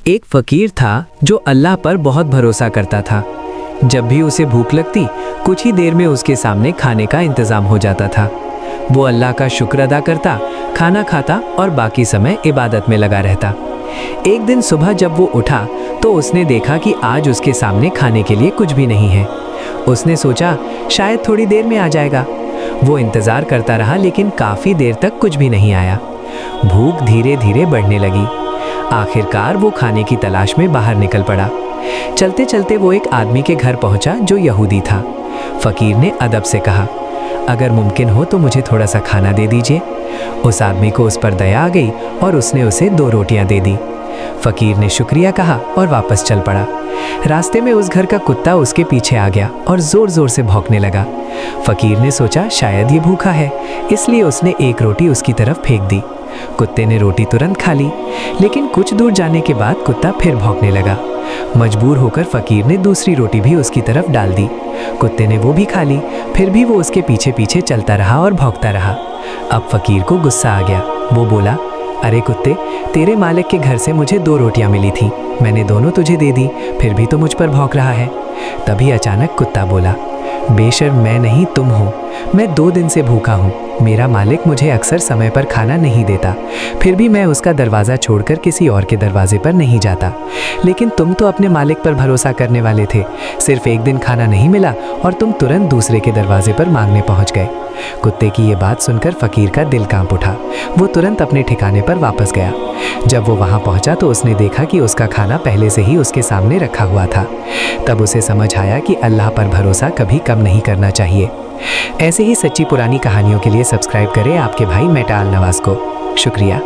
एक फकीर था जो अल्लाह पर बहुत भरोसा करता था। जब भी उसे भूख लगती, कुछ ही देर में उसके सामने खाने का इंतजाम हो जाता था। वो अल्लाह का शुक्र अदा करता, खाना खाता और बाकी समय इबादत में लगा रहता। एक दिन सुबह जब वो उठा तो उसने देखा कि आज उसके सामने खाने के लिए कुछ भी नहीं है। उसने सोचा शायद थोड़ी देर में आ जाएगा। वो इंतज़ार करता रहा लेकिन काफ़ी देर तक कुछ भी नहीं आया। भूख धीरे धीरे बढ़ने लगी। आखिरकार वो खाने की तलाश में बाहर निकल पड़ा। चलते चलते वो एक आदमी के घर पहुंचा जो यहूदी था। फकीर ने अदब से कहा, अगर मुमकिन हो तो मुझे थोड़ा सा खाना दे दीजिए। उस आदमी को उस पर दया आ गई और उसने उसे 2 रोटियां दे दी। फकीर ने शुक्रिया कहा और वापस चल पड़ा। रास्ते में उस घर का कुत्ता उसके पीछे आ गया और जोर जोर से भौंकने लगा। फकीर ने सोचा शायद ये भूखा है, इसलिए उसने एक रोटी उसकी तरफ फेंक दी। कुत्ते ने रोटी तुरंत खा ली, लेकिन कुछ दूर जाने के बाद कुत्ता फिर भौंकने लगा। मजबूर होकर फकीर ने दूसरी रोटी भी उसकी तरफ डाल दी। कुत्ते ने वो भी खा ली, फिर भी वो उसके पीछे पीछे चलता रहा और भौंकता रहा। अब फकीर को गुस्सा आ गया। वो बोला, अरे कुत्ते, तेरे मालिक के घर से मुझे 2 रोटियां मिली थी, मैंने दोनों तुझे दे दी, फिर भी तो मुझ पर भौंक रहा है। तभी अचानक कुत्ता बोला, बेशर्म मैं नहीं तुम हो, मैं 2 दिन से भूखा हूँ। मेरा मालिक मुझे अक्सर समय पर खाना नहीं देता, फिर भी मैं उसका दरवाज़ा छोड़कर किसी और के दरवाजे पर नहीं जाता। लेकिन तुम तो अपने मालिक पर भरोसा करने वाले थे। सिर्फ एक दिन खाना नहीं मिला और तुम तुरंत दूसरे के दरवाजे पर मांगने पहुँच गए। कुत्ते की ये बात सुनकर फकीर का दिल कांप उठा। वो तुरंत अपने ठिकाने पर वापस गया। जब वो वहाँ पहुँचा तो उसने देखा कि उसका खाना पहले से ही उसके सामने रखा हुआ था। तब उसे समझ आया कि अल्लाह पर भरोसा कभी कम नहीं करना चाहिए। ऐसे ही सच्ची पुरानी कहानियों के लिए सब्सक्राइब करें आपके भाई मेटा अल नवाज को। शुक्रिया।